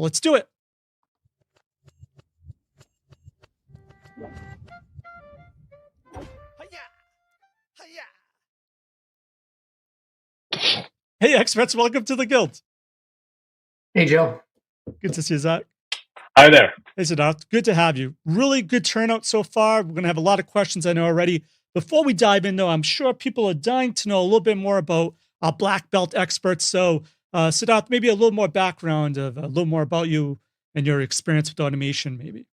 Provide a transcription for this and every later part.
Let's do it. Hey, experts, welcome to the Guild. Hey, Joe. Good to see you, Zach. Hi there. Hey, Siddharth. Good to have you. Really good turnout so far. We're going to have a lot of questions, I know already. Before we dive in, though, I'm sure people are dying to know a little bit more about our black belt experts. So, Siddharth, maybe a little more background of a little more about you and your experience with automation, maybe.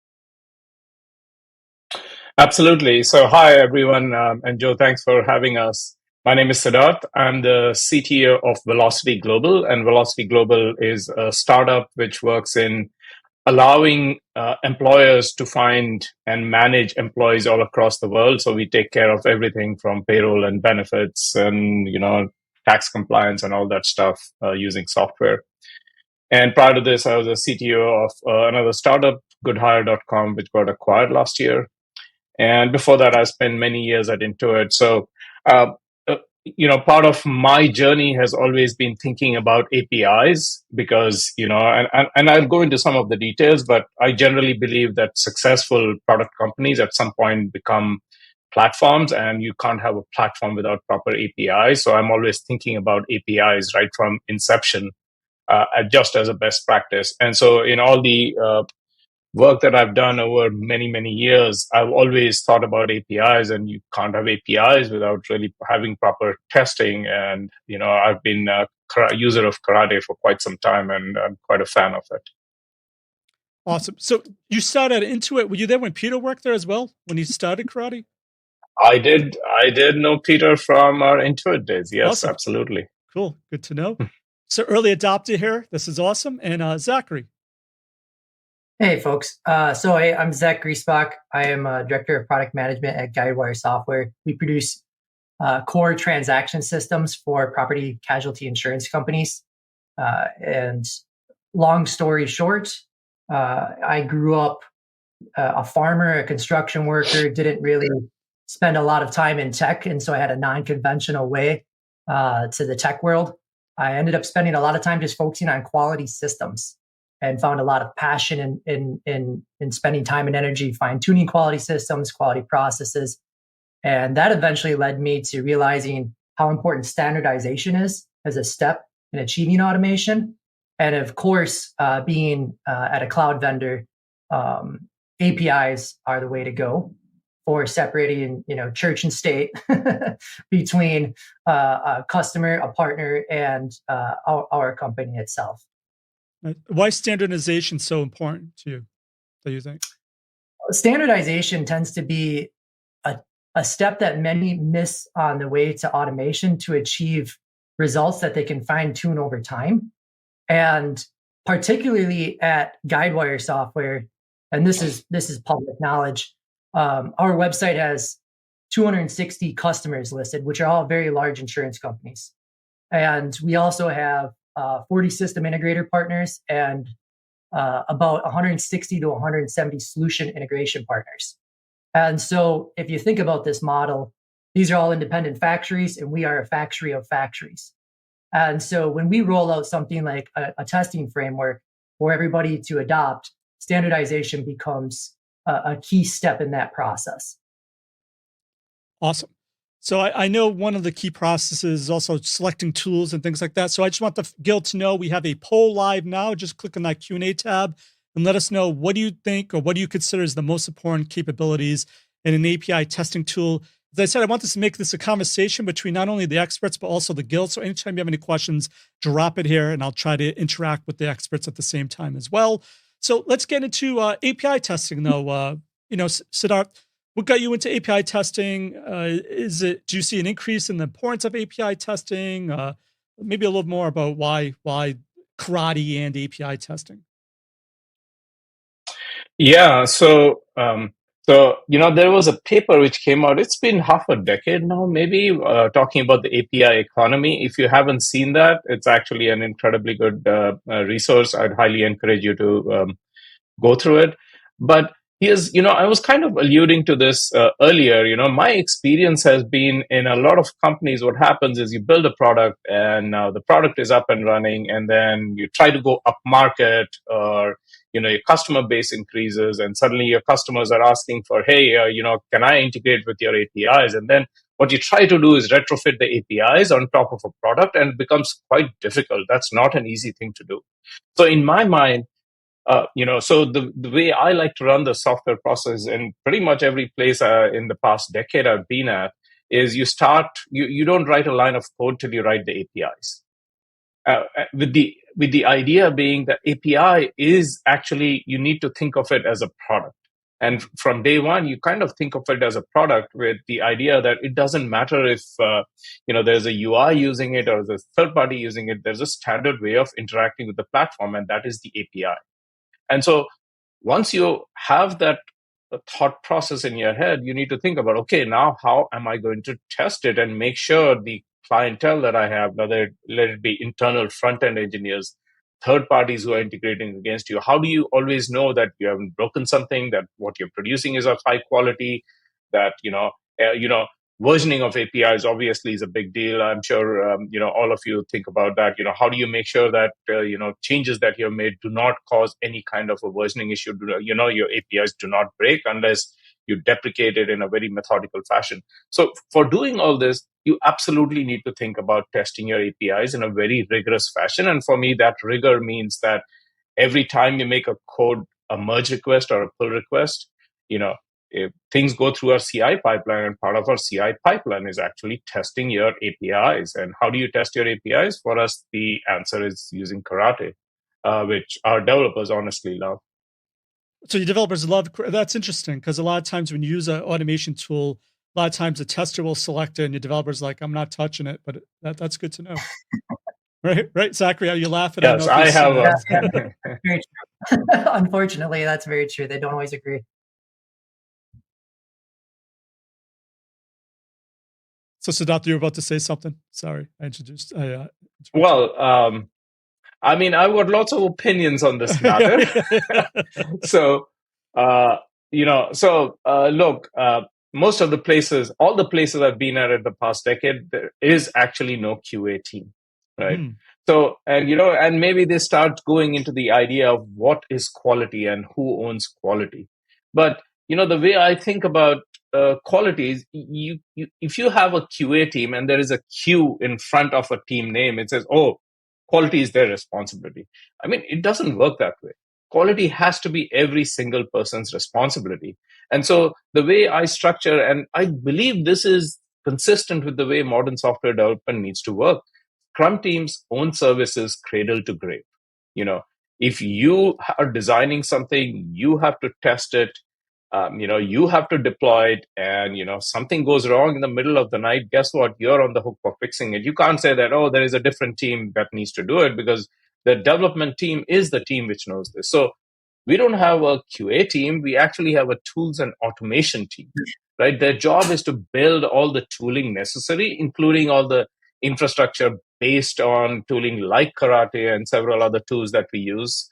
Absolutely. So, hi, everyone. And Joe, thanks for having us. My name is Siddharth. I'm the CTO of Velocity Global, and Velocity Global is a startup which works in allowing employers to find and manage employees all across the world. So we take care of everything from payroll and benefits and, tax compliance and all that stuff using software. And prior to this, I was a CTO of another startup, goodhire.com, which got acquired last year. And before that, I spent many years at Intuit. So, part of my journey has always been thinking about APIs because, and I'll go into some of the details, but I generally believe that successful product companies at some point become platforms, and you can't have a platform without proper APIs. So I'm always thinking about APIs right from inception, just as a best practice. And so in all the work that I've done over many, many years, I've always thought about APIs, and you can't have APIs without really having proper testing. And, I've been a user of karate for quite some time, and I'm quite a fan of it. Awesome. So you started at Intuit. Were you there when Peter worked there as well, when he started karate? I did know Peter from our Intuit days. Yes, awesome. Absolutely. Cool. Good to know. So early adopter here. This is awesome. And Zachary. Hey, folks. I'm Zach Griesbach. I am a Director of Product Management at Guidewire Software. We produce core transaction systems for property casualty insurance companies. And long story short, I grew up a farmer, a construction worker, didn't really spend a lot of time in tech. And so I had a non-conventional way to the tech world. I ended up spending a lot of time just focusing on quality systems, and found a lot of passion in spending time and energy fine-tuning quality systems, quality processes. And that eventually led me to realizing how important standardization is as a step in achieving automation. And of course, being at a cloud vendor, APIs are the way to go for separating, church and state between a customer, a partner, and our company itself. Why is standardization so important to you, do you think? Standardization tends to be a step that many miss on the way to automation to achieve results that they can fine-tune over time. And particularly at Guidewire Software, and this is public knowledge, our website has 260 customers listed, which are all very large insurance companies. And we also have 40 system integrator partners and about 160 to 170 solution integration partners. And so if you think about this model, these are all independent factories, and we are a factory of factories. And so when we roll out something like a testing framework for everybody to adopt, standardization becomes a key step in that process. Awesome. So I know one of the key processes is also selecting tools and things like that. So I just want the Guild to know we have a poll live now. Just click on that Q&A tab and let us know, what do you think, or what do you consider is the most important capabilities in an API testing tool? As I said, I want to make this a conversation between not only the experts, but also the Guild. So anytime you have any questions, drop it here and I'll try to interact with the experts at the same time as well. So let's get into API testing though. Siddharth, what got you into API testing? Do you see an increase in the importance of API testing? Maybe a little more about why karate and API testing. Yeah. So there was a paper which came out. It's been half a decade now, maybe, talking about the API economy. If you haven't seen that, it's actually an incredibly good resource. I'd highly encourage you to go through it. But Here's, I was kind of alluding to this earlier. My experience has been in a lot of companies. What happens is you build a product and now the product is up and running, and then you try to go up market, or your customer base increases, and suddenly your customers are asking for, hey, can I integrate with your APIs? And then what you try to do is retrofit the APIs on top of a product, and it becomes quite difficult. That's not an easy thing to do. So in my mind, so the way I like to run the software process in pretty much every place in the past decade I've been at is you don't write a line of code till you write the APIs. With the idea being that API is actually, you need to think of it as a product. And from day one, you kind of think of it as a product with the idea that it doesn't matter if there's a UI using it or there's a third party using it. There's a standard way of interacting with the platform, and that is the API. And so once you have that thought process in your head, you need to think about, okay, now how am I going to test it and make sure the clientele that I have, let it be internal front-end engineers, third parties who are integrating against you, how do you always know that you haven't broken something, that what you're producing is of high quality, that, versioning of APIs obviously is a big deal. I'm sure, all of you think about that. How do you make sure that, changes that you've made do not cause any kind of a versioning issue? Your APIs do not break unless you deprecate it in a very methodical fashion. So for doing all this, you absolutely need to think about testing your APIs in a very rigorous fashion. And for me, that rigor means that every time you make a merge request or a pull request, if things go through our CI pipeline, and part of our CI pipeline is actually testing your APIs. And how do you test your APIs? For us, the answer is using Karate, which our developers honestly love. So your developers love, that's interesting, because a lot of times when you use an automation tool, a lot of times the tester will select it and your developer's like, I'm not touching it, but that's good to know. Right, Zachary, are you laughing? Yes, I have. Very true. Unfortunately, that's very true. They don't always agree. So Siddharth, you were about to say something. Sorry, I introduced. Well, I mean, I've got lots of opinions on this matter. So, look, most of the places, all the places I've been at in the past decade, there is actually no QA team, right? So, and maybe they start going into the idea of what is quality and who owns quality. But, the way I think about quality is if you have a QA team and there is a Q in front of a team name, it says, oh, quality is their responsibility. I mean, it doesn't work that way. Quality has to be every single person's responsibility. And so the way I structure, and I believe this is consistent with the way modern software development needs to work, Scrum teams own services cradle to grave. If you are designing something, you have to test it. You have to deploy it, and something goes wrong in the middle of the night. Guess what? You're on the hook for fixing it. You can't say that, oh, there is a different team that needs to do it, because the development team is the team which knows this. So we don't have a QA team. We actually have a tools and automation team, right? Their job is to build all the tooling necessary, including all the infrastructure based on tooling like Karate and several other tools that we use.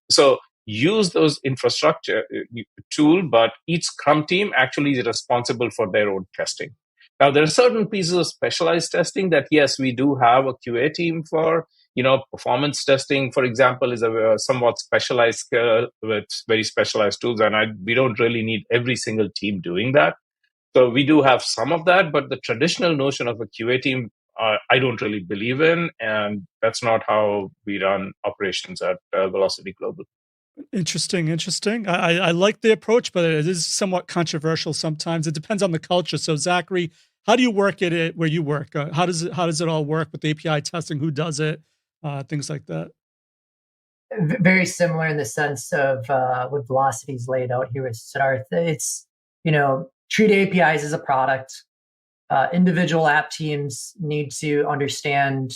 So use those infrastructure tool, but each Scrum team actually is responsible for their own testing. Now, there are certain pieces of specialized testing that, yes, we do have a QA team for. Performance testing, for example, is a somewhat specialized skill with very specialized tools, and we don't really need every single team doing that. So we do have some of that, but the traditional notion of a QA team, I don't really believe in, and that's not how we run operations at Velocity Global. Interesting. I like the approach, but it is somewhat controversial sometimes. It depends on the culture. So Zachary, how do you work at it where you work? How does it all work with API testing? Who does it? Things like that. Very similar in the sense of what Velocity's laid out here with Siddharth. It's, treat APIs as a product. Individual app teams need to understand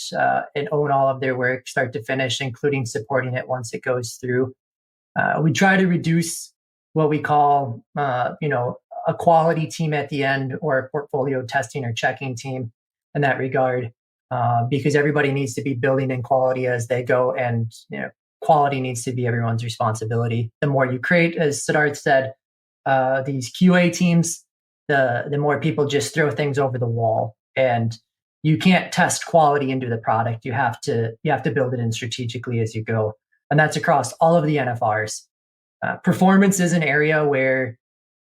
and own all of their work, start to finish, including supporting it once it goes through. We try to reduce what we call, a quality team at the end, or a portfolio testing or checking team in that regard, because everybody needs to be building in quality as they go. And quality needs to be everyone's responsibility. The more you create, as Siddharth said, these QA teams, the more people just throw things over the wall, and you can't test quality into the product. You have to build it in strategically as you go, and that's across all of the NFRs. Performance is an area where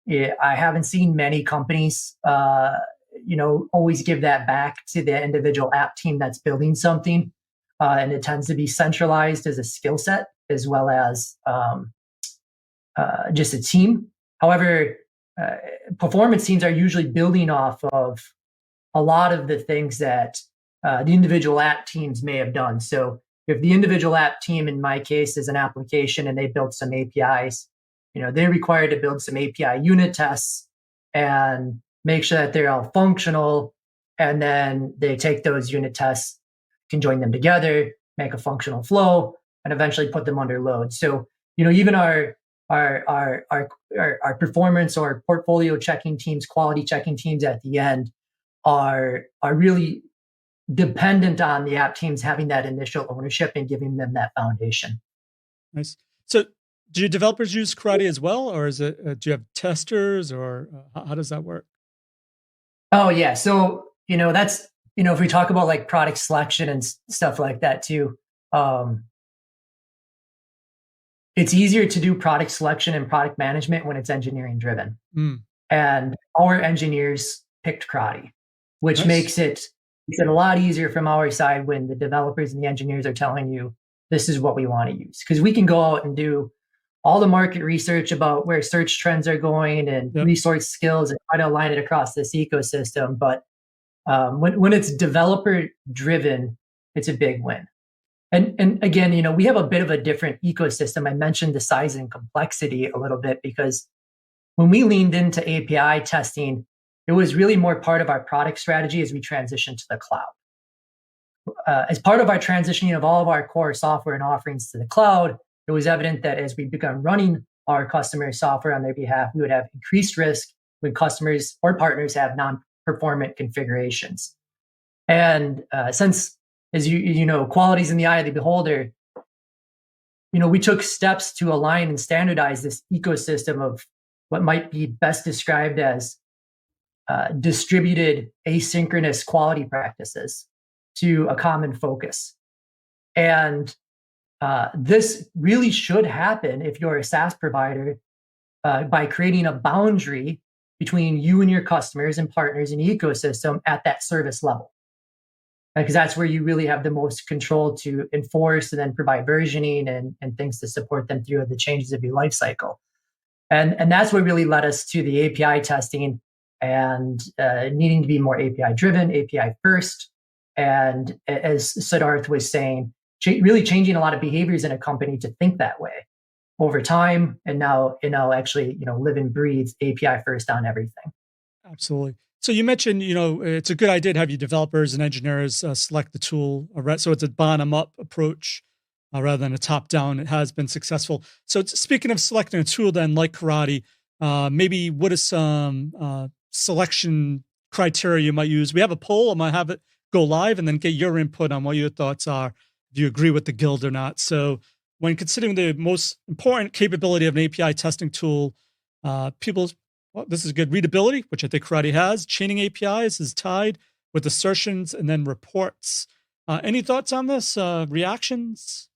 I haven't seen many companies, always give that back to the individual app team that's building something, and it tends to be centralized as a skill set as well as just a team. However, performance teams are usually building off of a lot of the things that the individual app teams may have done. So if the individual app team, in my case, is an application and they built some APIs, they're required to build some API unit tests and make sure that they're all functional. And then they take those unit tests, can join them together, make a functional flow, and eventually put them under load. So, even our performance or portfolio checking teams, quality checking teams at the end are really dependent on the app teams having that initial ownership and giving them that foundation. Nice. So do your developers use Karate as well, or is it, do you have testers, or how does that work? Oh yeah. So, that's, if we talk about like product selection and stuff like that too, it's easier to do product selection and product management when it's engineering driven. And our engineers picked Karate, which makes it a lot easier from our side when the developers and the engineers are telling you, this is what we want to use. Because we can go out and do all the market research about where search trends are going and resource skills and try to align it across this ecosystem. But when it's developer driven, it's a big win. And again, we have a bit of a different ecosystem. I mentioned the size and complexity a little bit because when we leaned into API testing, it was really more part of our product strategy as we transitioned to the cloud. As part of our transitioning of all of our core software and offerings to the cloud, it was evident that as we began running our customer software on their behalf, we would have increased risk when customers or partners have non-performant configurations. And since, as you know, quality is in the eye of the beholder, we took steps to align and standardize this ecosystem of what might be best described as distributed asynchronous quality practices to a common focus. And this really should happen if you're a SaaS provider by creating a boundary between you and your customers and partners in the ecosystem at that service level. Because that's where you really have the most control to enforce and then provide versioning and things to support them through the changes of your life cycle. And that's what really led us to the API testing and needing to be more API driven, API first. And as Siddharth was saying, really changing a lot of behaviors in a company to think that way over time. And now actually, live and breathe API first on everything. Absolutely. So you mentioned, it's a good idea to have your developers and engineers select the tool. So it's a bottom-up approach rather than a top-down. It has been successful. So speaking of selecting a tool then, like Karate, maybe what is some selection criteria you might use? We have a poll. I'm going to have it go live and then get your input on what your thoughts are, if you agree with the guild or not. So when considering the most important capability of an API testing tool, this is good. Readability, which I think Karate has. Chaining APIs is tied with assertions and then reports. Any thoughts on this? Reactions?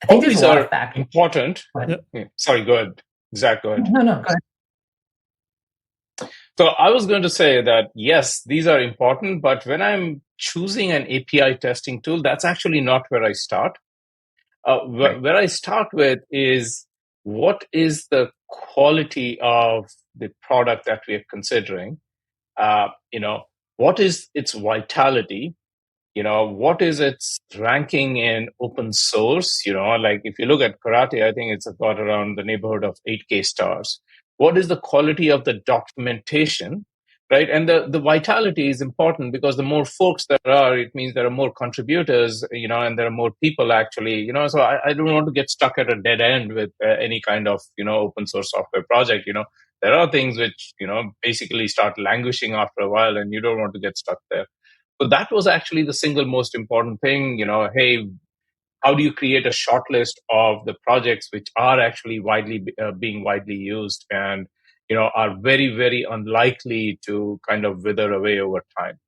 I think all these are important. Yeah. Sorry, go ahead. Zach, go ahead. No, go ahead. So I was going to say that, yes, these are important, but when I'm choosing an API testing tool, that's actually not where I start. Where I start with is, what is the quality of the product that we are considering? What is its vitality? What is its ranking in open source? Like if you look at Karate, I think it's got around the neighborhood of 8K stars. What is the quality of the documentation, right? And the vitality is important because the more folks there are, it means there are more contributors, and there are more people actually, so I don't want to get stuck at a dead end with any kind of, open source software project. There are things which, basically start languishing after a while and you don't want to get stuck there. So that was actually the single most important thing. Hey, how do you create a short list of the projects which are actually being widely used and are very, very unlikely to kind of wither away over time?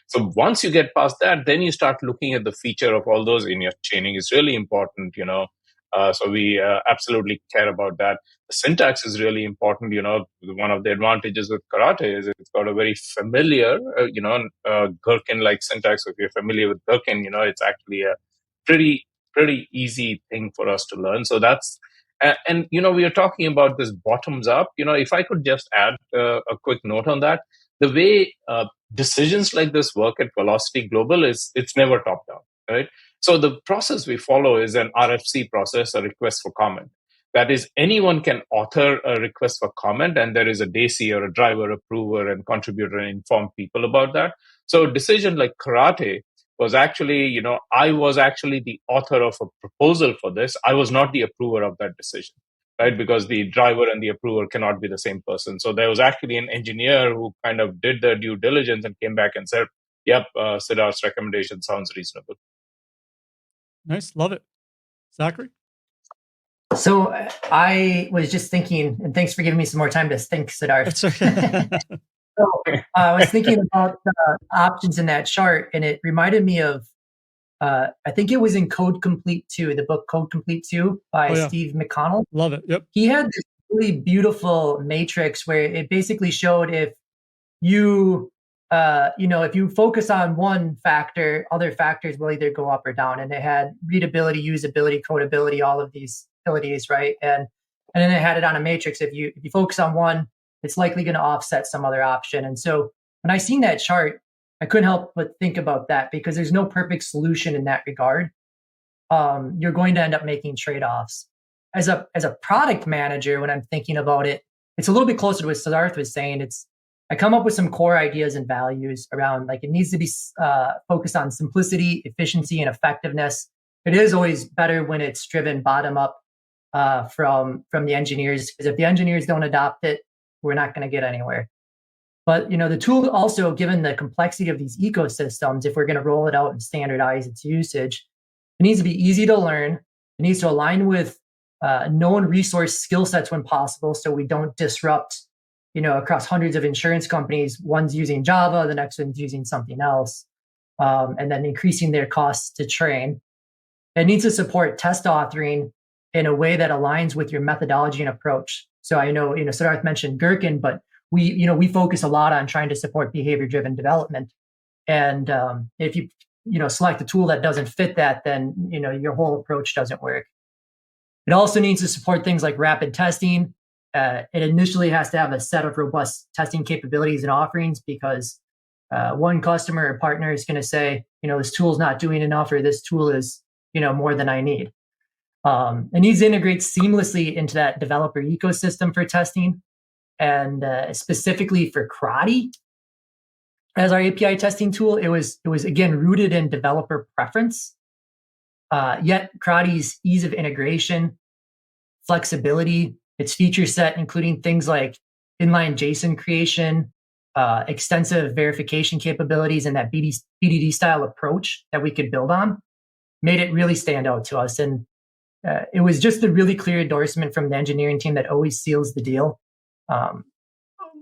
So once you get past that, then you start looking at the feature of all those in your chaining. Is really important. So we absolutely care about that. The syntax is really important. One of the advantages with karate is it's got a very familiar, Gherkin-like syntax. So if you're familiar with Gherkin, it's actually a pretty, pretty easy thing for us to learn. So that's, and we are talking about this bottoms up. If I could just add a quick note on that, the way decisions like this work at Velocity Global it's never top down, right? So the process we follow is an RFC process, a request for comment. That is, anyone can author a request for comment, and there is a DAISY or a driver approver and contributor and inform people about that. So a decision like karate was actually, I was actually the author of a proposal for this. I was not the approver of that decision, right? Because the driver and the approver cannot be the same person. So there was actually an engineer who kind of did the due diligence and came back and said, yep, Siddharth's recommendation sounds reasonable. Nice. Love it. Zachary? So I was just thinking, and thanks for giving me some more time to think, Siddharth. That's okay. So I was thinking about the options in that chart, and it reminded me of, I think it was in Code Complete 2, the book Code Complete 2 by Steve McConnell. Love it. Yep. He had this really beautiful matrix where it basically showed if you, if you focus on one factor, other factors will either go up or down. And it had readability, usability, codability, all of these abilities, right? And then it had it on a matrix. If you focus on one, it's likely going to offset some other option. And so when I seen that chart, I couldn't help but think about that, because there's no perfect solution in that regard. You're going to end up making trade-offs. As a product manager, when I'm thinking about it, it's a little bit closer to what Siddharth was saying. I come up with some core ideas and values around, like, it needs to be focused on simplicity, efficiency, and effectiveness. It is always better when it's driven bottom up from the engineers, because if the engineers don't adopt it, we're not going to get anywhere. But the tool also, given the complexity of these ecosystems, if we're going to roll it out and standardize its usage, it needs to be easy to learn. It needs to align with known resource skill sets when possible, so we don't disrupt, across hundreds of insurance companies. One's using Java, the next one's using something else, and then increasing their costs to train. It needs to support test authoring in a way that aligns with your methodology and approach. So I know, Siddharth mentioned Gherkin, but we focus a lot on trying to support behavior-driven development. And if you select a tool that doesn't fit that, then your whole approach doesn't work. It also needs to support things like rapid testing. It initially has to have a set of robust testing capabilities and offerings, because one customer or partner is going to say, this tool is not doing enough, or this tool is more than I need. It needs to integrate seamlessly into that developer ecosystem for testing. And specifically for karate, as our API testing tool, it was again rooted in developer preference. Yet karate's ease of integration, flexibility, its feature set, including things like inline JSON creation, extensive verification capabilities, and that BDD style approach that we could build on, made it really stand out to us. And it was just a really clear endorsement from the engineering team that always seals the deal.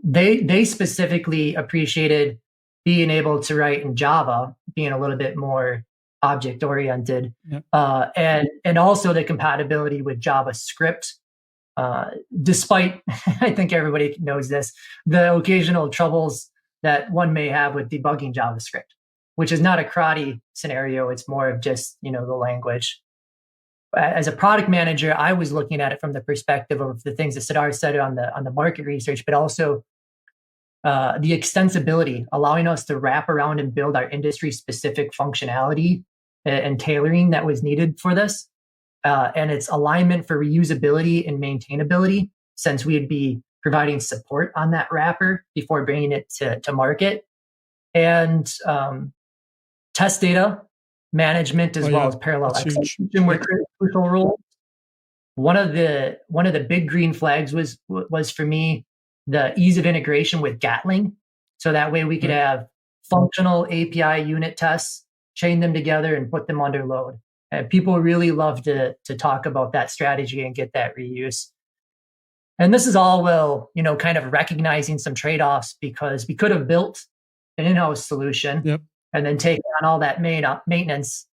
They specifically appreciated being able to write in Java, being a little bit more object oriented, and also the compatibility with JavaScript. Despite, I think everybody knows this, the occasional troubles that one may have with debugging JavaScript, which is not a karate scenario. It's more of just the language. As a product manager, I was looking at it from the perspective of the things that Siddharth said on the market research, but also the extensibility, allowing us to wrap around and build our industry-specific functionality and tailoring that was needed for this, and its alignment for reusability and maintainability, since we'd be providing support on that wrapper before bringing it to market, and test data management as well as parallel execution were crucial roles. One of the big green flags was for me the ease of integration with Gatling, so that way we could have functional API unit tests, chain them together, and put them under load. And people really love to talk about that strategy and get that reuse. And this is all while, kind of recognizing some trade-offs, because we could have built an in-house solution and then taken on all that maintenance.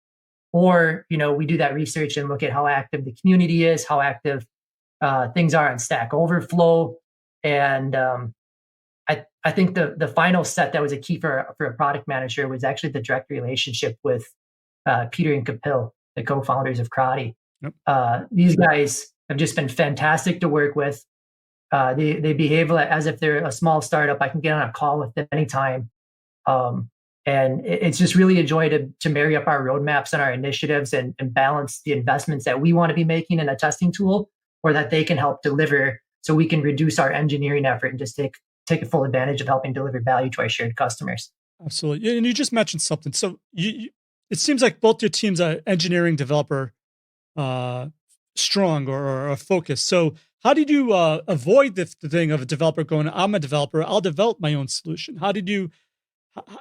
Or, we do that research and look at how active the community is, how active things are on Stack Overflow. And I think the final set that was a key for a product manager was actually the direct relationship with Peter and Kapil, the co-founders of Crotty. These guys have just been fantastic to work with. They behave as if they're a small startup. I can get on a call with them anytime. And it's just really a joy to marry up our roadmaps and our initiatives and balance the investments that we want to be making in a testing tool, or that they can help deliver, so we can reduce our engineering effort and just take a full advantage of helping deliver value to our shared customers. Absolutely. And you just mentioned something. So it seems like both your teams are engineering developer strong or focused. So how did you avoid the thing of a developer going, I'm a developer, I'll develop my own solution? How did you,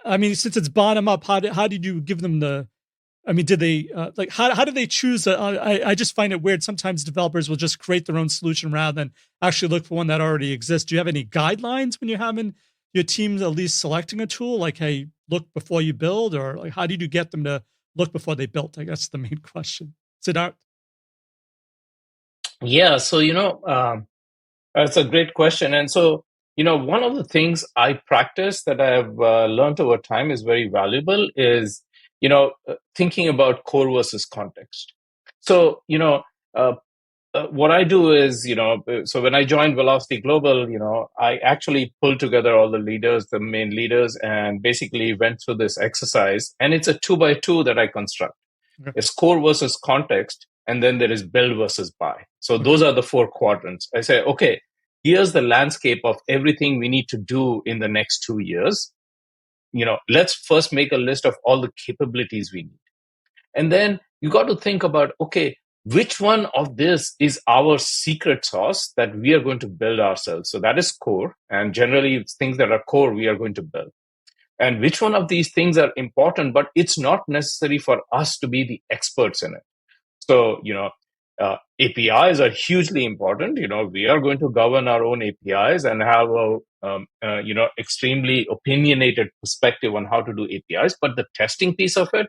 since it's bottom up, how did you give them did they, how do they choose? I just find it weird. Sometimes developers will just create their own solution rather than actually look for one that already exists. Do you have any guidelines when you're having your teams at least selecting a tool? Like, hey, look before you build, or like, how did you get them to look before they built? I guess the main question. Siddharth? Yeah, so, that's a great question. And so, one of the things I practice that I've learned over time is very valuable is, thinking about core versus context. So, what I do is, so when I joined Velocity Global, I actually pulled together all the leaders, the main leaders, and basically went through this exercise. And it's a 2x2 that I construct. Okay. It's core versus context, and then there is build versus buy. So those are the 4 quadrants. I say, okay, here's the landscape of everything we need to do in the next 2 years. Let's first make a list of all the capabilities we need. And then you got to think about, okay, which one of this is our secret sauce that we are going to build ourselves? So that is core. And generally, it's things that are core we are going to build. And which one of these things are important, but it's not necessary for us to be the experts in it. So, APIs are hugely important. We are going to govern our own APIs and have a, extremely opinionated perspective on how to do APIs. But the testing piece of it,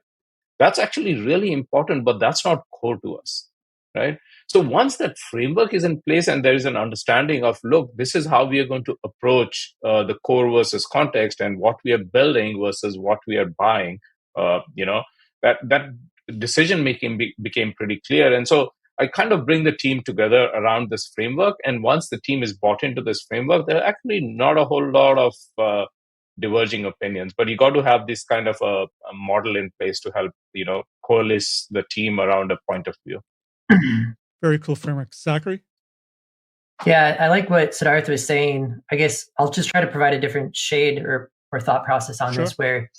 that's actually really important, but that's not core to us, right? So once that framework is in place and there is an understanding of, look, this is how we are going to approach the core versus context and what we are building versus what we are buying, that decision making became pretty clear. And so I kind of bring the team together around this framework. And once the team is bought into this framework, there are actually not a whole lot of diverging opinions, but you got to have this kind of a model in place to help, coalesce the team around a point of view. Very cool framework. Zachary? Yeah, I like what Siddharth was saying. I guess I'll just try to provide a different shade or thought process on this, where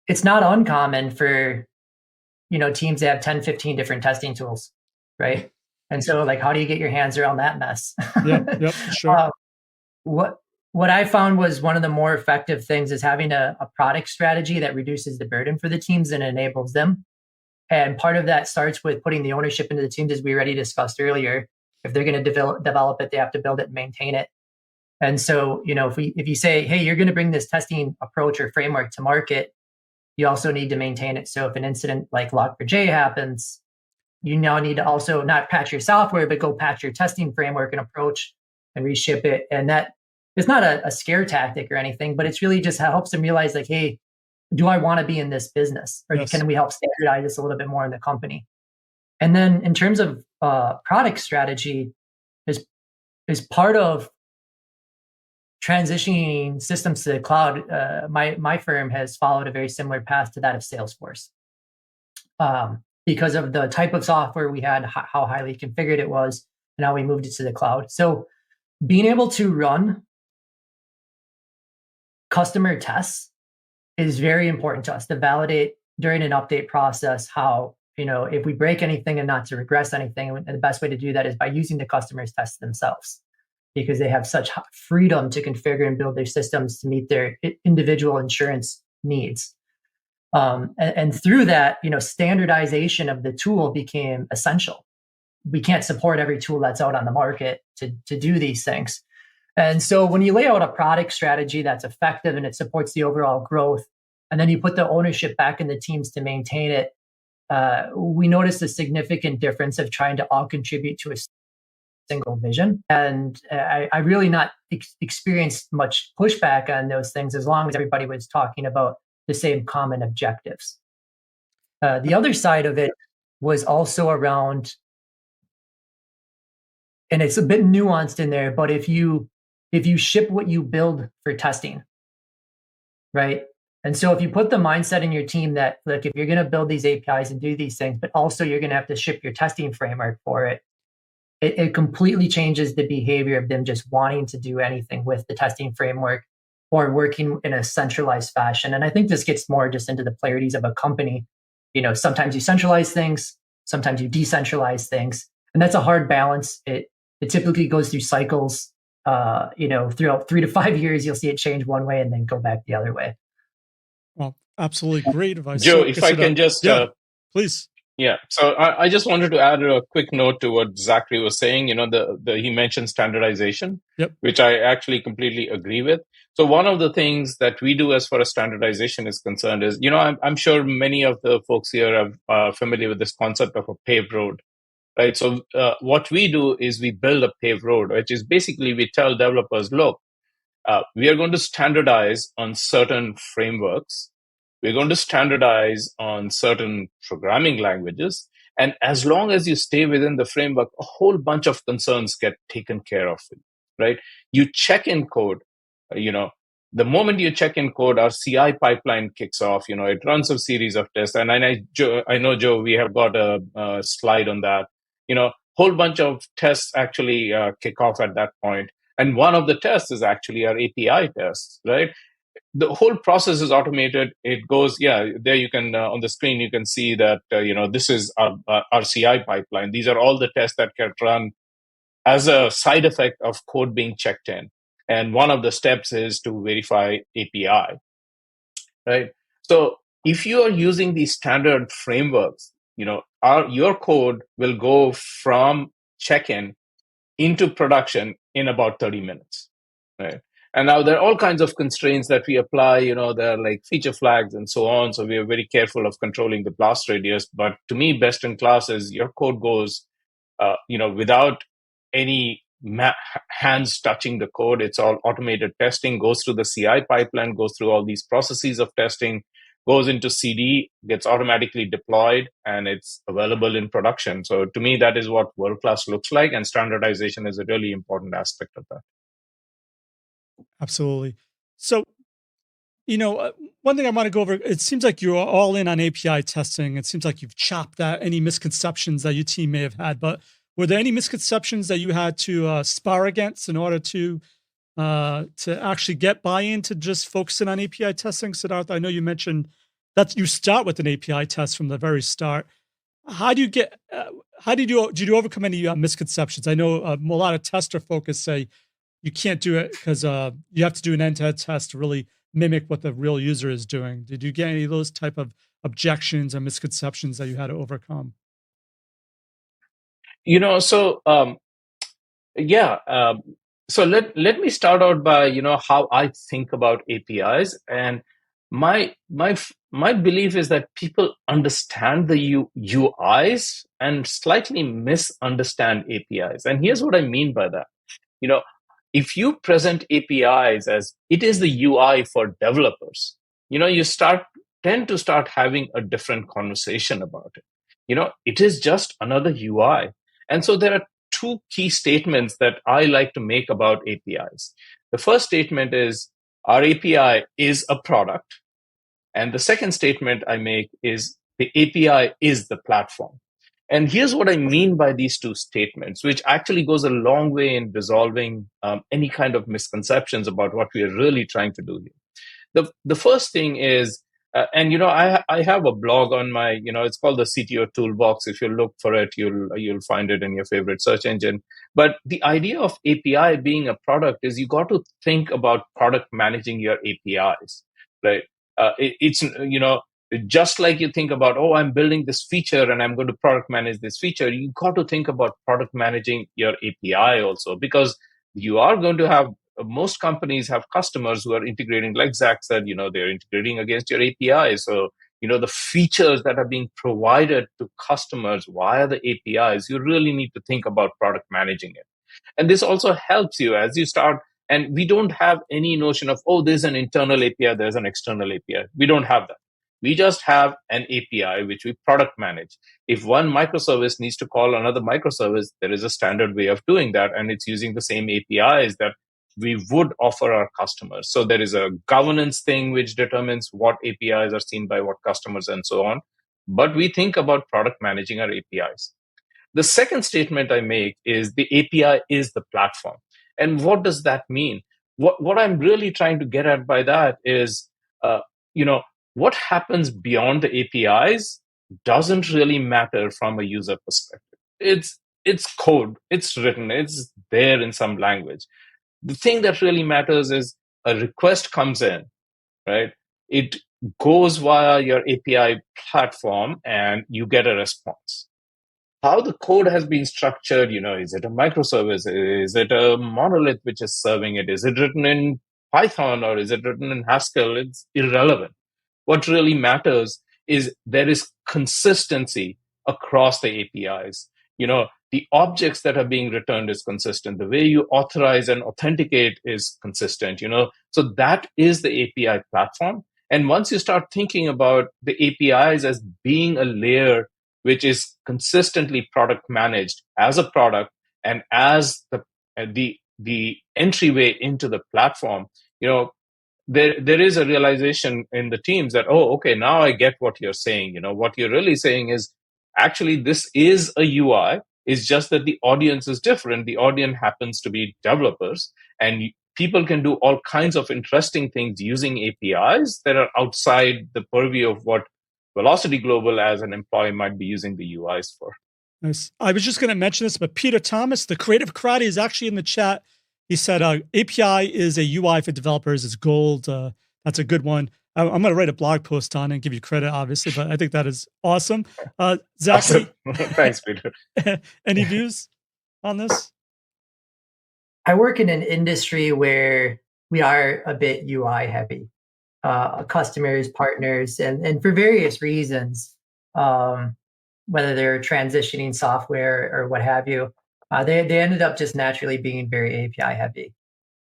it's not uncommon for, teams to have 10, 15 different testing tools, right? And so, how do you get your hands around that mess? Yep, sure. What I found was one of the more effective things is having a product strategy that reduces the burden for the teams and enables them. And part of that starts with putting the ownership into the teams, as we already discussed earlier. If they're going to develop it, they have to build it and maintain it. And so, if you say, hey, you're going to bring this testing approach or framework to market, you also need to maintain it. So if an incident like Log4j happens, you now need to also not patch your software, but go patch your testing framework and approach and reship it. And that is not a scare tactic or anything, but it's really just helps them realize, hey, do I want to be in this business? Or can we help standardize this a little bit more in the company? And then in terms of product strategy, is part of transitioning systems to the cloud. My firm has followed a very similar path to that of Salesforce, because of the type of software we had, how highly configured it was, and how we moved it to the cloud. So being able to run customer tests is very important to us, to validate during an update process how, if we break anything and not to regress anything. And the best way to do that is by using the customer's tests themselves. because they have such freedom to configure and build their systems to meet their individual insurance needs. And through that, standardization of the tool became essential. We can't support every tool that's out on the market to do these things. And so when you lay out a product strategy that's effective and it supports the overall growth, and then you put the ownership back in the teams to maintain it, we noticed a significant difference of trying to all contribute to a single vision. And I really not experienced much pushback on those things as long as everybody was talking about the same common objectives. The other side of it was also around, and it's a bit nuanced in there, but if you ship what you build for testing, right? And so if you put the mindset in your team that, look, if you're going to build these APIs and do these things, but also you're going to have to ship your testing framework for it, it completely changes the behavior of them just wanting to do anything with the testing framework or working in a centralized fashion. And I think this gets more just into the polarities of a company. Sometimes you centralize things, sometimes you decentralize things. And that's a hard balance. It typically goes through cycles. Throughout 3 to 5 years, you'll see it change one way and then go back the other way. Well, absolutely great advice. Joe, if I can just... please. Yeah. So I just wanted to add a quick note to what Zachary was saying. He mentioned standardization, which I actually completely agree with. So one of the things that we do as far as standardization is concerned is, I'm sure many of the folks here are familiar with this concept of a paved road, right? So what we do is we build a paved road, which is basically we tell developers, look, we are going to standardize on certain frameworks. We're going to standardize on certain programming languages. And as long as you stay within the framework, a whole bunch of concerns get taken care of, right? You check in code, the moment you check in code, our CI pipeline kicks off, it runs a series of tests. And I know, Joe, we have got a slide on that. Whole bunch of tests actually kick off at that point. And one of the tests is actually our API tests, right? The whole process is automated. It goes, there you can, on the screen, you can see that, this is our CI pipeline. These are all the tests that get run as a side effect of code being checked in. And one of the steps is to verify API, right? So if you are using these standard frameworks, your code will go from check-in into production in about 30 minutes, right? And now there are all kinds of constraints that we apply, there are like feature flags and so on. So we are very careful of controlling the blast radius. But to me, best in class is your code goes, without any hands touching the code. It's all automated testing, goes through the CI pipeline, goes through all these processes of testing, goes into CD, gets automatically deployed, and it's available in production. So to me, that is what world-class looks like. And standardization is a really important aspect of that. Absolutely. So, one thing I want to go over, it seems like you're all in on API testing. It seems like you've chopped out any misconceptions that your team may have had, but were there any misconceptions that you had to spar against in order to actually get buy-in to just focusing on API testing? Siddharth, I know you mentioned that you start with an API test from the very start. Did you overcome any misconceptions? I know a lot of tester focus say you can't do it because you have to do an end-to-end test to really mimic what the real user is doing. Did you get any of those type of objections or misconceptions that you had to overcome? So let me start out by how I think about APIs, and my belief is that people understand the UIs and slightly misunderstand APIs. And here's what I mean by that. If you present APIs as it is the UI for developers, you tend to start having a different conversation about it. It is just another UI. And so there are two key statements that I like to make about APIs. The first statement is our API is a product. And the second statement I make is the API is the platform. And here's what I mean by these two statements, which actually goes a long way in resolving any kind of misconceptions about what we are really trying to do here. The first thing is, And I have a blog on my, it's called the CTO Toolbox. If you look for it, you'll find it in your favorite search engine. But the idea of API being a product is you got to think about product managing your APIs, right? It's just like you think about, oh, I'm building this feature and I'm going to product manage this feature. You got to think about product managing your API also, because you are going to have most companies have customers who are integrating, like Zack said, they're integrating against your API. So, the features that are being provided to customers via the APIs, you really need to think about product managing it. And this also helps you as you start. And we don't have any notion of, oh, there's an internal API, there's an external API. We don't have that. We just have an API which we product manage. If one microservice needs to call another microservice, there is a standard way of doing that. And it's using the same APIs that we would offer our customers. So there is a governance thing which determines what APIs are seen by what customers and so on. But we think about product managing our APIs. The second statement I make is the API is the platform. And what does that mean? What I'm really trying to get at by that is, what happens beyond the APIs doesn't really matter from a user perspective. It's code, it's written, it's there in some language. The thing that really matters is a request comes in, right? It goes via your API platform and you get a response. How the code has been structured, is it a microservice? Is it a monolith which is serving it? Is it written in Python or is it written in Haskell? It's irrelevant. What really matters is there is consistency across the APIs. The objects that are being returned is consistent. The way you authorize and authenticate is consistent, So that is the API platform. And once you start thinking about the APIs as being a layer which is consistently product managed as a product and as the entryway into the platform, there is a realization in the teams that, oh, okay, now I get what you're saying. What you're really saying is actually this is a UI. It's just that the audience is different. The audience happens to be developers, and people can do all kinds of interesting things using APIs that are outside the purview of what Velocity Global as an employee might be using the UIs for. Nice. I was just going to mention this, but Peter Thomas, the Creative Karate, is actually in the chat. He said API is a UI for developers. It's gold. That's a good one. I'm going to write a blog post on it and give you credit, obviously, but I think that is awesome. Zachary, Thanks, Peter. Any views on this? I work in an industry where we are a bit UI heavy. Customers, partners, and for various reasons, whether they're transitioning software or what have you, they ended up just naturally being very API heavy.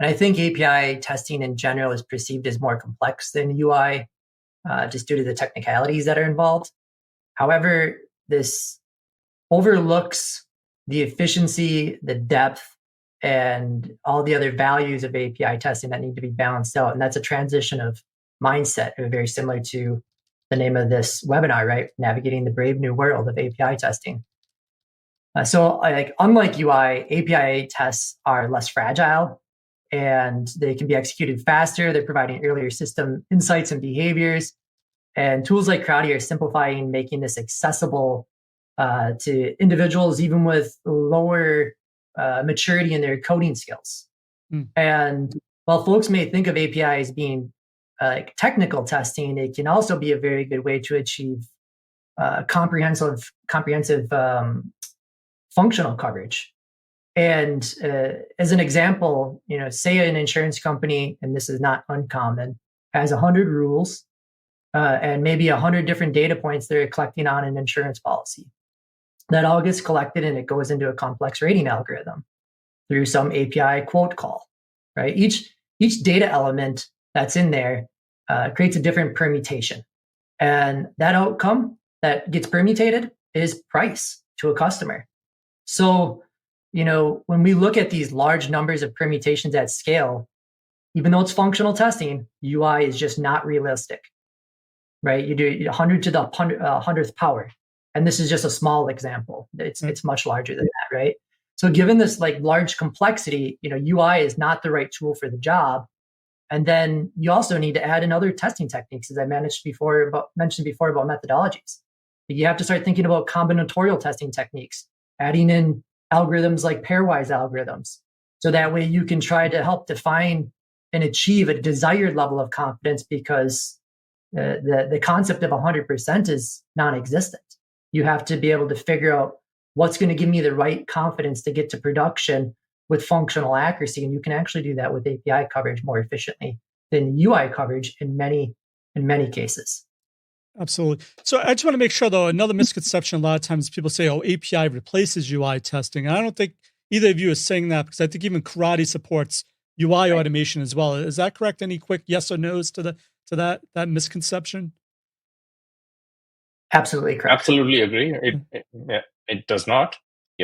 And I think API testing in general is perceived as more complex than UI, just due to the technicalities that are involved. However, this overlooks the efficiency, the depth, and all the other values of API testing that need to be balanced out. And that's a transition of mindset, very similar to the name of this webinar, right? Navigating the brave new world of API testing. So unlike UI, API tests are less fragile and they can be executed faster. They're providing earlier system insights and behaviors. And tools like Crowdy are simplifying, making this accessible to individuals, even with lower maturity in their coding skills. And while folks may think of API as being technical testing, it can also be a very good way to achieve comprehensive functional coverage. And as an example, say an insurance company, and this is not uncommon, has 100 rules and maybe 100 different data points they're collecting on an insurance policy. That all gets collected and it goes into a complex rating algorithm through some API quote call, right? Each data element that's in there creates a different permutation. And that outcome that gets permutated is price to a customer. So, when we look at these large numbers of permutations at scale, even though it's functional testing, UI is just not realistic, right? You do 100 to the 100th power. And this is just a small example. It's much larger than that, right? So given this large complexity, UI is not the right tool for the job. And then you also need to add in other testing techniques, as I mentioned before about methodologies. You have to start thinking about combinatorial testing techniques, adding in algorithms like pairwise algorithms. So that way you can try to help define and achieve a desired level of confidence, because the concept of 100% is non-existent. You have to be able to figure out what's going to give me the right confidence to get to production with functional accuracy. And you can actually do that with API coverage more efficiently than UI coverage in many cases. Absolutely. So I just want to make sure, though, another misconception, a lot of times people say, oh, API replaces UI testing. And I don't think either of you is saying that, because I think even Karate supports UI automation as well. Is that correct? Any quick yes or no's to that misconception? Absolutely correct. Absolutely agree. It does not.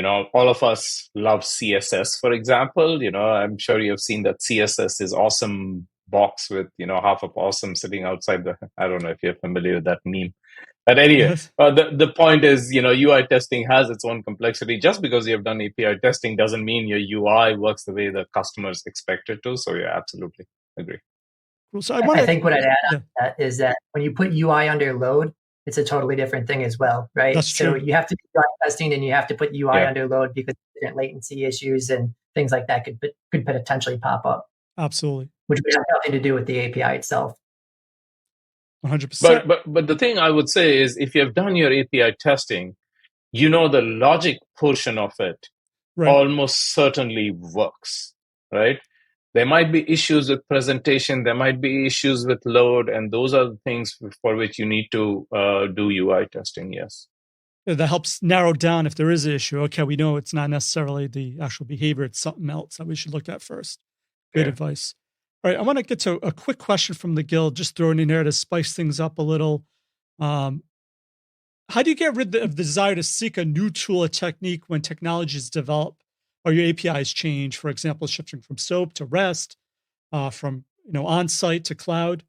All of us love CSS, for example. I'm sure you've seen that CSS is awesome box with, half of awesome sitting outside I don't know if you're familiar with that meme. But anyway, Yes. the point is, UI testing has its own complexity. Just because you have done API testing doesn't mean your UI works the way the customers expect it to. So yeah, absolutely agree. Cool. So I think what I'd add on to that is that when you put UI under load, it's a totally different thing as well, right? That's true. So you have to do UI testing and you have to put UI under load, because different latency issues and things like that could potentially pop up. Absolutely. Which would have nothing to do with the API itself. 100%. But the thing I would say is, if you have done your API testing, the logic portion of it almost certainly works, right? There might be issues with presentation, there might be issues with load, and those are the things for which you need to do UI testing, yes. That helps narrow down if there is an issue. Okay, we know it's not necessarily the actual behavior, it's something else that we should look at first. Good advice. All right, I want to get to a quick question from the guild, just throwing in there to spice things up a little. How do you get rid of the desire to seek a new tool or technique when technologies develop or your APIs change? For example, shifting from SOAP to REST, from on-site to cloud.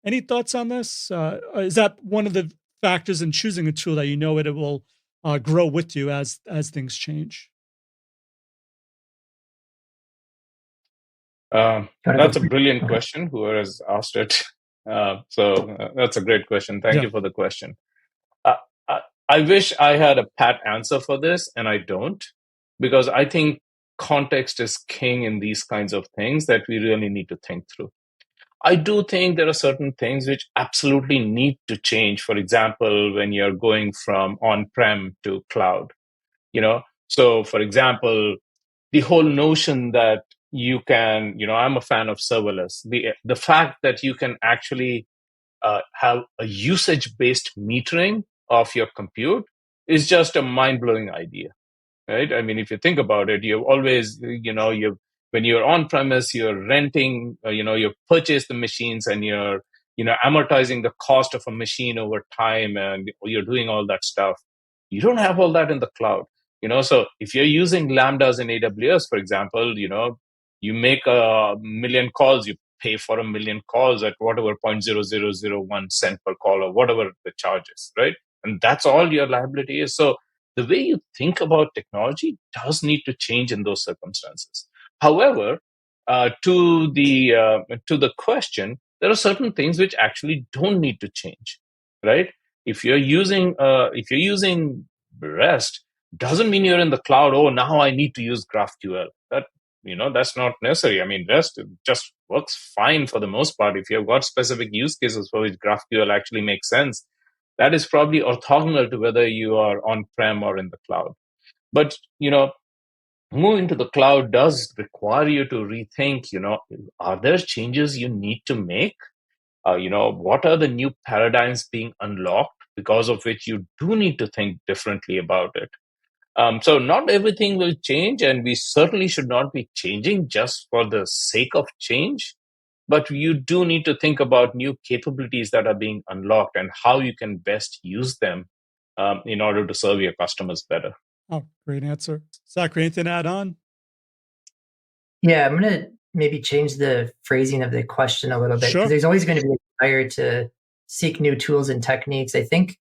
Any thoughts on this? Is that one of the factors in choosing a tool that it will grow with you as things change? That's a brilliant question, whoever has asked it. So that's a great question. Thank you for the question. I wish I had a pat answer for this, and I don't, because I think context is king in these kinds of things that we really need to think through. I do think there are certain things which absolutely need to change. For example, when you're going from on-prem to cloud, So for example, the whole notion that you can, I'm a fan of serverless. The fact that you can actually have a usage-based metering of your compute is just a mind-blowing idea, right? I mean, if you think about it, you've always, when you're on premise, you're renting, you purchase the machines and you're, amortizing the cost of a machine over time, and you're doing all that stuff. You don't have all that in the cloud, So if you're using Lambdas in AWS, for example, you make 1 million calls, you pay for 1 million calls at whatever 0.0001 cent per call or whatever the charge is, right? And that's all your liability is. So the way you think about technology does need to change in those circumstances. However, to the question, there are certain things which actually don't need to change, right? If you're using REST, doesn't mean you're in the cloud. Oh, now I need to use GraphQL. That's not necessary. I mean, REST just works fine for the most part. If you've got specific use cases for which GraphQL actually makes sense, that is probably orthogonal to whether you are on-prem or in the cloud. But, moving to the cloud does require you to rethink, are there changes you need to make? What are the new paradigms being unlocked because of which you do need to think differently about it? So not everything will change, and we certainly should not be changing just for the sake of change. But you do need to think about new capabilities that are being unlocked and how you can best use them in order to serve your customers better. Oh, great answer. Zachary, anything to add on? Yeah, I'm going to maybe change the phrasing of the question a little bit, because there's always going to be a desire to seek new tools and techniques. I think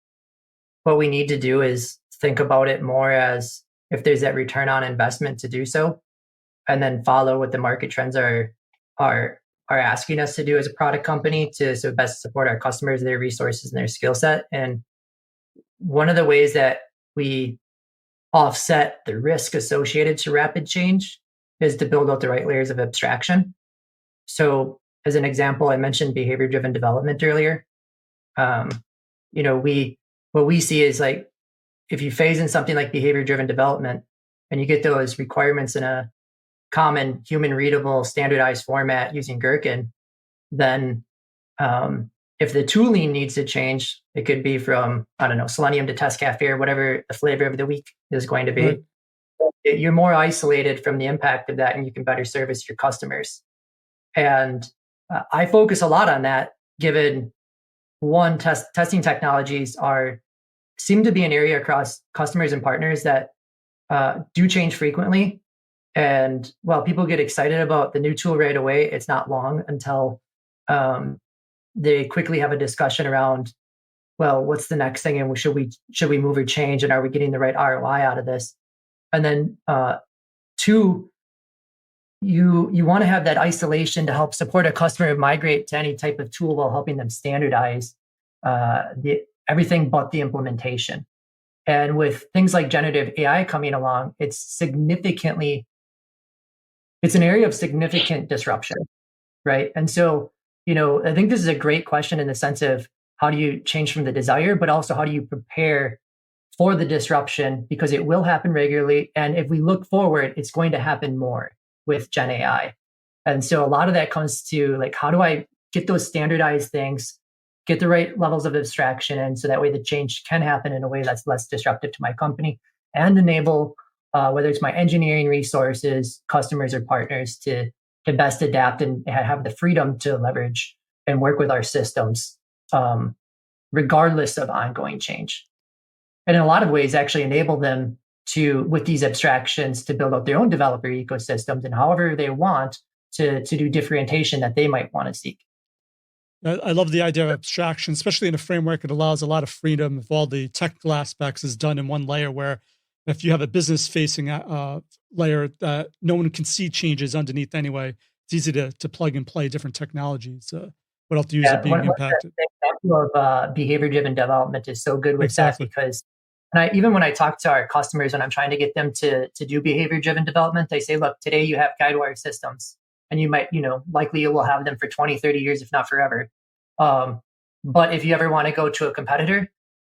what we need to do is think about it more as if there's that return on investment to do so, and then follow what the market trends are are asking us to do as a product company to so best support our customers, their resources, and their skill set. And one of the ways that we offset the risk associated to rapid change is to build out the right layers of abstraction. So as an example, I mentioned behavior-driven development earlier. What we see is like, if you phase in something like behavior-driven development and you get those requirements in a common human readable standardized format using Gherkin, then if the tooling needs to change, it could be from, I don't know, Selenium to Test Cafe or whatever the flavor of the week is going to be. Right. You're more isolated from the impact of that and you can better service your customers. And I focus a lot on that, given one, testing technologies seem to be an area across customers and partners that do change frequently. And while people get excited about the new tool right away, it's not long until they quickly have a discussion around, well, what's the next thing, and should we move or change, and are we getting the right ROI out of this? And then two, you want to have that isolation to help support a customer migrate to any type of tool while helping them standardize everything but the implementation. And with things like generative AI coming along, it's an area of significant disruption, right? And so, I think this is a great question in the sense of how do you change from the desire, but also how do you prepare for the disruption, because it will happen regularly. And if we look forward, it's going to happen more with Gen AI. And so a lot of that comes to like, how do I get those standardized things, get the right levels of abstraction, and so that way the change can happen in a way that's less disruptive to my company and enable whether it's my engineering resources, customers, or partners to best adapt and have the freedom to leverage and work with our systems regardless of ongoing change. And in a lot of ways, actually enable them to, with these abstractions, to build out their own developer ecosystems and however they want to do differentiation that they might want to seek. I love the idea of abstraction, especially in a framework. It allows a lot of freedom if all the technical aspects is done in one layer, where if you have a business facing layer that no one can see changes underneath anyway, it's easy to plug and play different technologies without the user being impacted. The example of behavior-driven development is so good with that, because even when I talk to our customers and I'm trying to get them to do behavior-driven development, they say, look, today you have Guidewire systems and you might, likely you will have them for 20, 30 years, if not forever. But if you ever want to go to a competitor,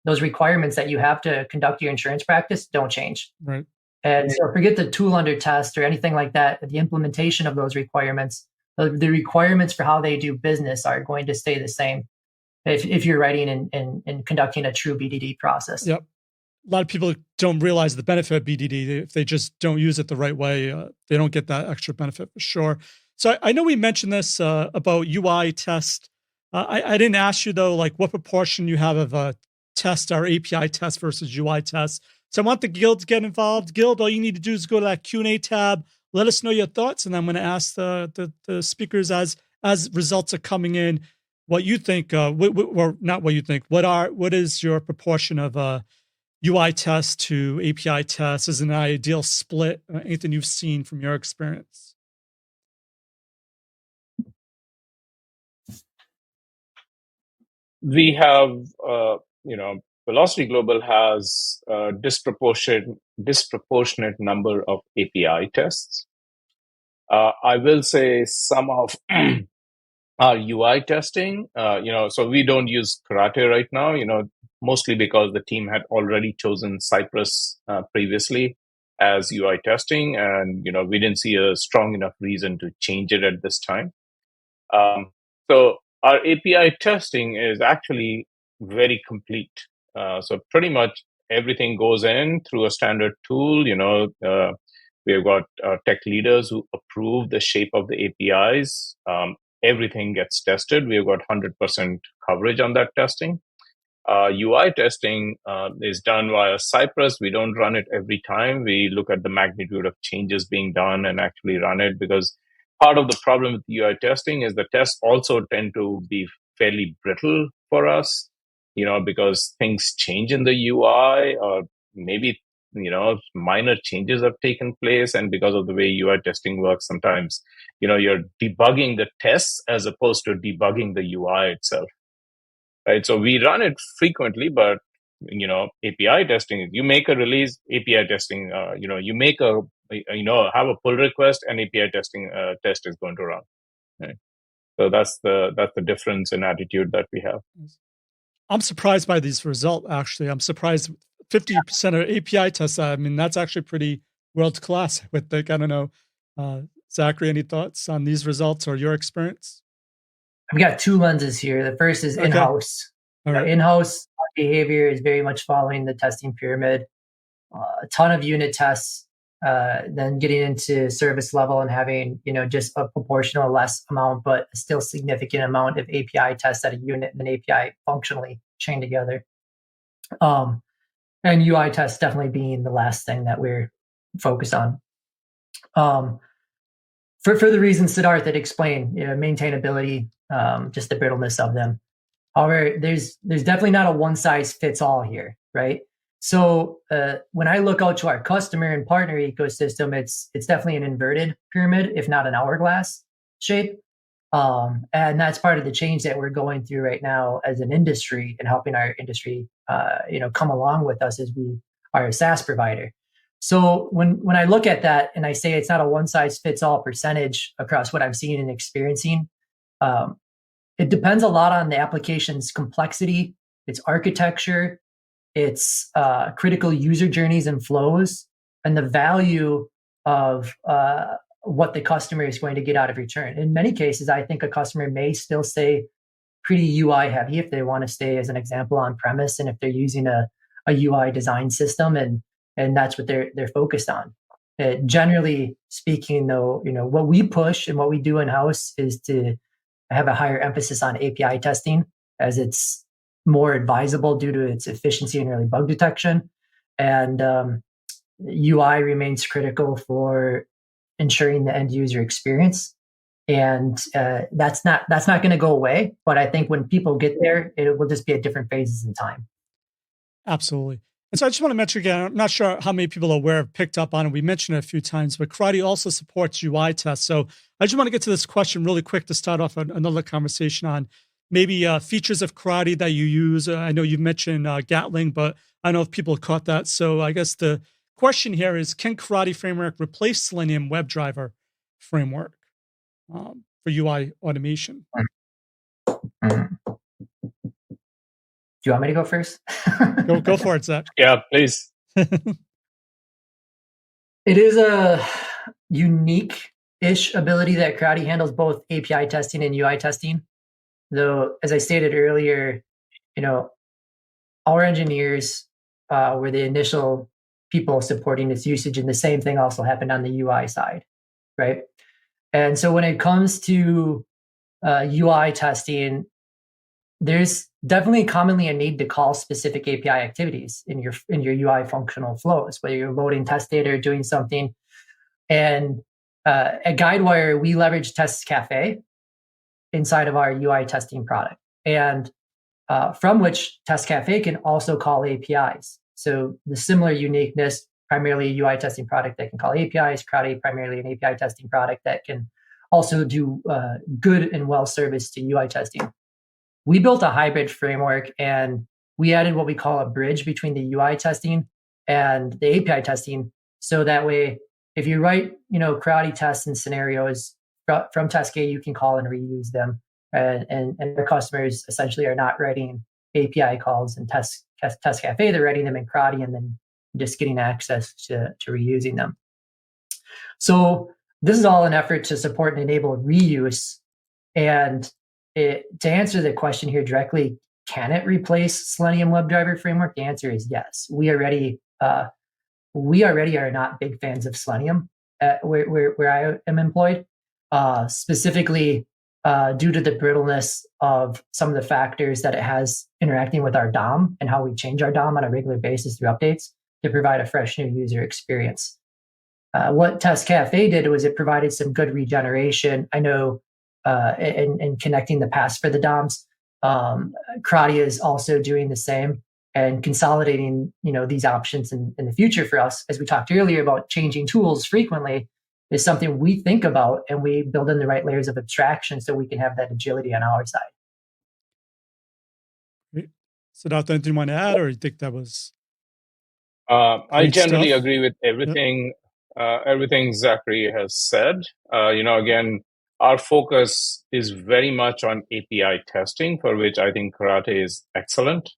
those requirements that you have to conduct your insurance practice don't change. Right. And so forget the tool under test or anything like that. The implementation of those requirements, the requirements for how they do business are going to stay the same if you're writing and conducting a true BDD process. Yep. A lot of people don't realize the benefit of BDD. If they just don't use it the right way, they don't get that extra benefit for sure. So I know we mentioned this about UI test. I didn't ask you though, like what proportion you have of a test or API test versus UI test. So I want the guild to get involved. Guild, all you need to do is go to that Q&A tab. Let us know your thoughts, and I'm going to ask the speakers as results are coming in, what you think, or not what you think. What is your proportion of UI test to API test? Is an ideal split? Anything you've seen from your experience? We have, Velocity Global has a disproportionate number of API tests. I will say some of our UI testing, so we don't use Karate right now, mostly because the team had already chosen Cypress previously as UI testing, and we didn't see a strong enough reason to change it at this time. So our API testing is actually very complete. So pretty much everything goes in through a standard tool. We've got tech leaders who approve the shape of the APIs. Everything gets tested. We've got 100% coverage on that testing. UI testing is done via Cypress. We don't run it every time. We look at the magnitude of changes being done and actually run it, because part of the problem with UI testing is the tests also tend to be fairly brittle for us, because things change in the UI, or maybe minor changes have taken place, and because of the way UI testing works, sometimes you're debugging the tests as opposed to debugging the UI itself, right? So we run it frequently, but API testing, you make a release, API testing, you make have a pull request, and API testing test is going to run, right? So that's the difference in attitude that we have. I'm surprised by these results. Actually, I'm surprised 50% of API tests. I mean, that's actually pretty world class. I would think. I don't know, Zachary, any thoughts on these results or your experience? I've got two lenses here. The first is in-house. Right. In-house behavior is very much following the testing pyramid. A ton of unit tests, then getting into service level and having just a proportional less amount, but a still significant amount of API tests at a unit and an API functionally chained together. And UI tests definitely being the last thing that we're focused on. For the reasons Siddharth had explained, maintainability, just the brittleness of them. However, there's definitely not a one size fits all here, right? So when I look out to our customer and partner ecosystem, it's definitely an inverted pyramid, if not an hourglass shape. And that's part of the change that we're going through right now as an industry and helping our industry, come along with us as we are a SaaS provider. So when I look at that and I say it's not a one size fits all percentage across what I'm seeing and experiencing, it depends a lot on the application's complexity, its architecture, its critical user journeys and flows, and the value of what the customer is going to get out of return. In many cases, I think a customer may still stay pretty UI heavy if they want to stay, as an example, on premise, and if they're using a UI design system and that's what they're focused on. Generally speaking, though, what we push and what we do in-house is to have a higher emphasis on API testing, as it's more advisable due to its efficiency and early bug detection. And UI remains critical for ensuring the end user experience. And that's not going to go away. But I think when people get there, it will just be at different phases in time. Absolutely. And so I just want to mention again, I'm not sure how many people are aware of, picked up on it. We mentioned it a few times, but Karate also supports UI tests. So I just want to get to this question really quick to start off another conversation on maybe features of Karate that you use. I know you've mentioned Gatling, but I don't know if people caught that. So I guess the question here is, can Karate framework replace Selenium WebDriver framework for UI automation? Mm-hmm. Do you want me to go first? Go for it, Zach. Yeah, please. It is a unique-ish ability that Karate handles both API testing and UI testing. Though, as I stated earlier, our engineers were the initial people supporting its usage, and the same thing also happened on the UI side, right? And so when it comes to UI testing, there's definitely commonly a need to call specific API activities in your UI functional flows, whether you're loading test data or doing something. And at Guidewire, we leverage Test Cafe inside of our UI testing product, and from which Test Cafe can also call APIs. So the similar uniqueness, primarily a UI testing product that can call APIs, Karate primarily an API testing product that can also do good and well service to UI testing. We built a hybrid framework, and we added what we call a bridge between the UI testing and the API testing. So that way, if you write, Karate tests and scenarios from Test Cafe, you can call and reuse them. And the customers essentially are not writing API calls in Test Cafe. They're writing them in Karate and then just getting access to reusing them. So this is all an effort to support and enable reuse. And to answer the question here directly, can it replace Selenium WebDriver framework? The answer is yes. We already are not big fans of Selenium where I am employed, specifically due to the brittleness of some of the factors that it has interacting with our DOM and how we change our DOM on a regular basis through updates to provide a fresh new user experience. What Test Cafe did was it provided some good regeneration. I know in connecting the past for the DOMs. Karate is also doing the same. and consolidating, these options in the future for us, as we talked earlier about changing tools frequently, is something we think about, and we build in the right layers of abstraction so we can have that agility on our side. Great. Siddharth, anything you want to add, or you think that was I great generally stuff? agree with Yep. everything Zachary has said. Again, our focus is very much on API testing, for which I think Karate is excellent.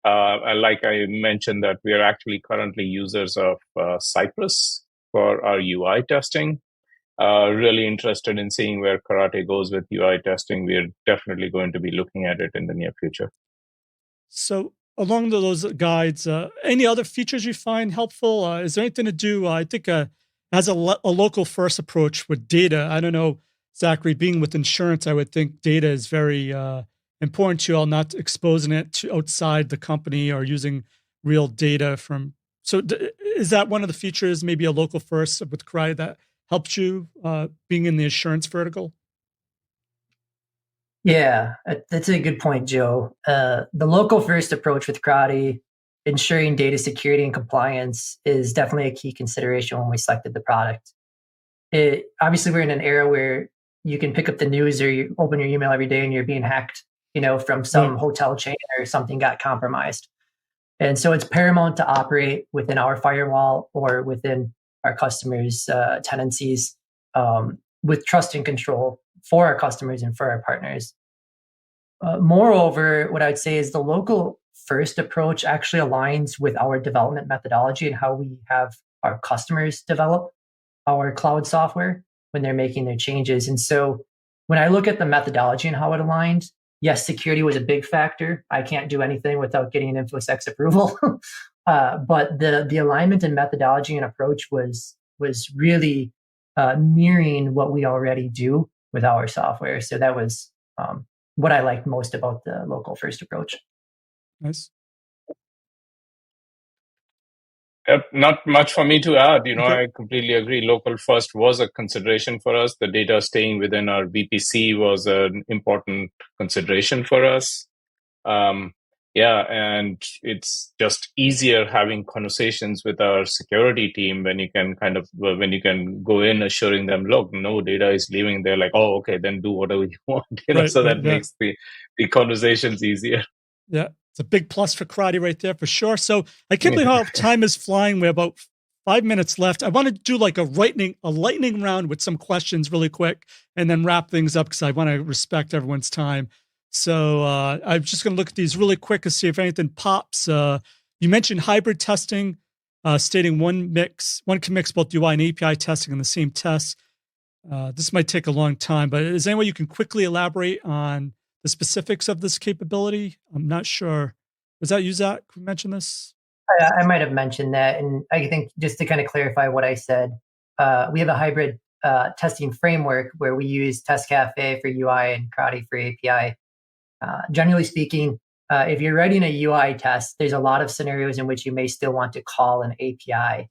And like I mentioned, that we are actually currently users of Cypress for our UI testing. Really interested in seeing where Karate goes with UI testing. We're definitely going to be looking at it in the near future. So along those guides, any other features you find helpful? Is there anything to do? I think as a local first approach with data. I don't know, Zachary, being with insurance, I would think data is very important to you all, not exposing it to outside the company or using real data from. So is that one of the features, maybe a local first with Karate, that helps you being in the insurance vertical? Yeah, that's a good point, Joe. The local first approach with Karate, ensuring data security and compliance, is definitely a key consideration when we selected the product. Obviously, we're in an era where you can pick up the news or you open your email every day and you're being hacked, from some hotel chain or something got compromised. And so it's paramount to operate within our firewall or within our customers' tenancies with trust and control for our customers and for our partners. Moreover, what I'd say is the local first approach actually aligns with our development methodology and how we have our customers develop our cloud software when they're making their changes. And so when I look at the methodology and how it aligned, yes, security was a big factor. I can't do anything without getting an InfoSec's approval. But the alignment and methodology and approach was really mirroring what we already do with our software. So that was what I liked most about the local first approach. Nice. Not much for me to add. Okay. I completely agree. Local first was a consideration for us. The data staying within our VPC was an important consideration for us. And it's just easier having conversations with our security team when you can go in assuring them, look, no data is leaving. They're like, oh, okay, then do whatever you want. Makes the conversations easier. Yeah. It's a big plus for Karate right there, for sure. So I can't believe how time is flying. We're about 5 minutes left. I want to do like a lightning round with some questions really quick and then wrap things up because I want to respect everyone's time. So I'm just going to look at these really quick and see if anything pops. You mentioned hybrid testing, stating one can mix both UI and API testing in the same test. This might take a long time, but is there any way you can quickly elaborate on the specifics of this capability? I'm not sure. Was that you, Zach, who mentioned this? I might have mentioned that. And I think just to kind of clarify what I said, we have a hybrid testing framework where we use Test Cafe for UI and Karate for API. Generally speaking, if you're writing a UI test, there's a lot of scenarios in which you may still want to call an API.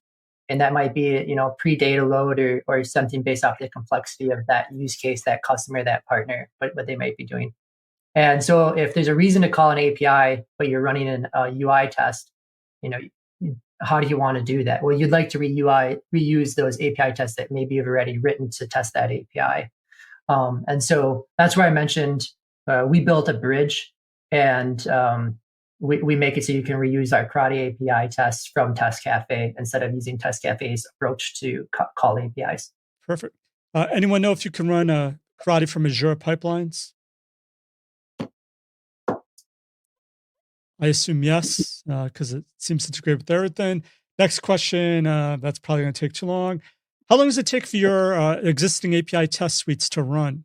And that might be, pre-data load or something based off the complexity of that use case, that customer, that partner, what they might be doing. And so if there's a reason to call an API, but you're running an UI test, how do you want to do that? Well, you'd like to reuse those API tests that maybe you've already written to test that API. And so that's where I mentioned we built a bridge, and we make it so you can reuse our Karate API tests from Test Cafe instead of using Test Cafe's approach to call APIs. Perfect. Anyone know if you can run Karate from Azure pipelines? I assume yes, because it seems to integrate with everything. Next question, that's probably going to take too long. How long does it take for your existing API test suites to run?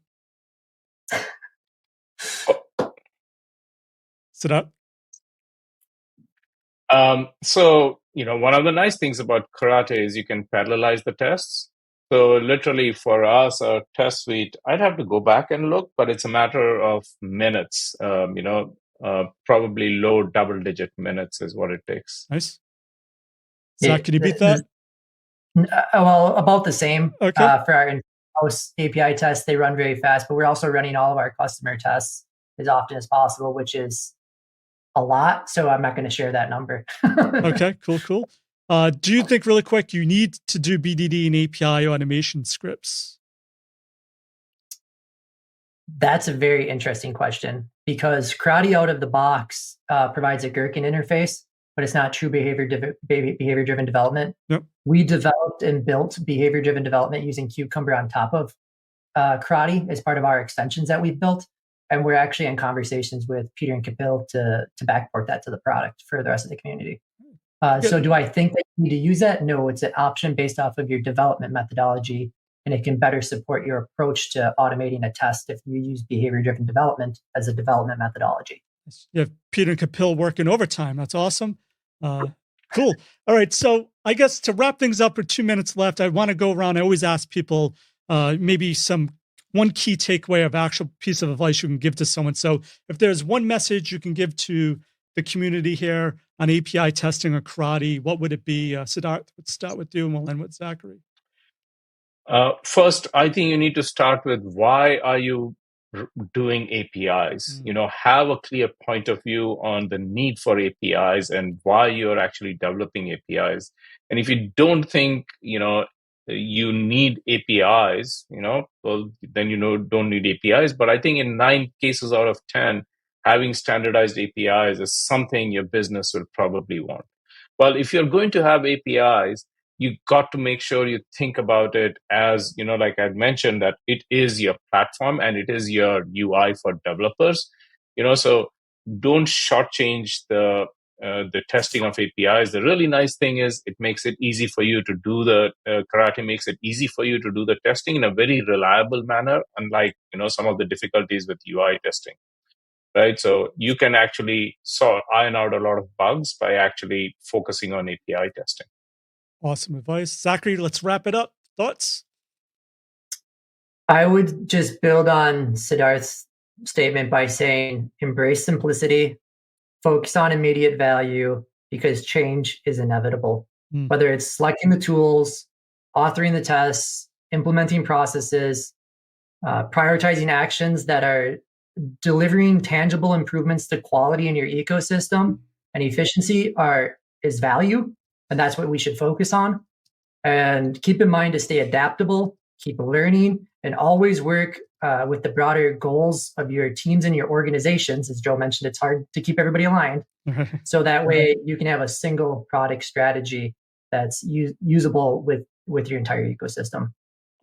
Sit up. So, one of the nice things about Karate is you can parallelize the tests. So literally for us, our test suite, I'd have to go back and look, but it's a matter of minutes. Probably low double-digit minutes is what it takes. Nice. Zach, can you beat that? Well, about the same. Okay. For our in-house API tests, they run very fast, but we're also running all of our customer tests as often as possible, which is a lot, so I'm not going to share that number. Okay, cool. Do you think, really quick, you need to do BDD and API automation scripts? That's a very interesting question, because Karate out of the box provides a gherkin interface, but it's not true behavior-driven development. Yep. We developed and built behavior-driven development using Cucumber on top of Karate as part of our extensions that we've built. And we're actually in conversations with Peter and Kapil to backport that to the product for the rest of the community. So do I think that you need to use that? No, it's an option based off of your development methodology, and it can better support your approach to automating a test if you use behavior-driven development as a development methodology. You have Peter and Kapil working overtime. That's awesome. Cool. All right. So I guess to wrap things up with 2 minutes left, I want to go around. I always ask people maybe one key takeaway of actual piece of advice you can give to someone. So if there's one message you can give to the community here on API testing or Karate, what would it be? Siddharth, let's start with you and we'll end with Zachary. First, I think you need to start with why are you doing APIs? Have a clear point of view on the need for APIs and why you're actually developing APIs. And if you don't think, you need APIs, well, then don't need APIs. But I think in 9 cases out of 10, having standardized APIs is something your business will probably want. Well, if you're going to have APIs, you got to make sure you think about it as, like I mentioned, that it is your platform and it is your UI for developers, so don't shortchange the testing of APIs. The really nice thing is it makes it easy for you to do Karate makes it easy for you to do the testing in a very reliable manner, unlike, some of the difficulties with UI testing. Right. So you can actually iron out a lot of bugs by actually focusing on API testing. Awesome advice. Zachary, let's wrap it up. Thoughts? I would just build on Siddharth's statement by saying, embrace simplicity, focus on immediate value, because change is inevitable. Whether it's selecting the tools, authoring the tests, implementing processes, prioritizing actions that are delivering tangible improvements to quality in your ecosystem and efficiency is value. And that's what we should focus on. And keep in mind to stay adaptable, keep learning, and always work with the broader goals of your teams and your organizations. As Joe mentioned, it's hard to keep everybody aligned. So that way you can have a single product strategy that's usable with your entire ecosystem.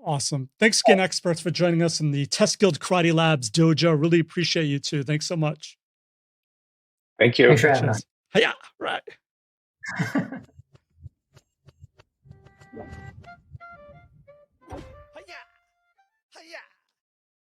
Awesome. Thanks again, experts, for joining us in the Test Guild Karate Labs dojo. Really appreciate you too. Thanks so much. Thank you. Thanks for having us. Yeah, right.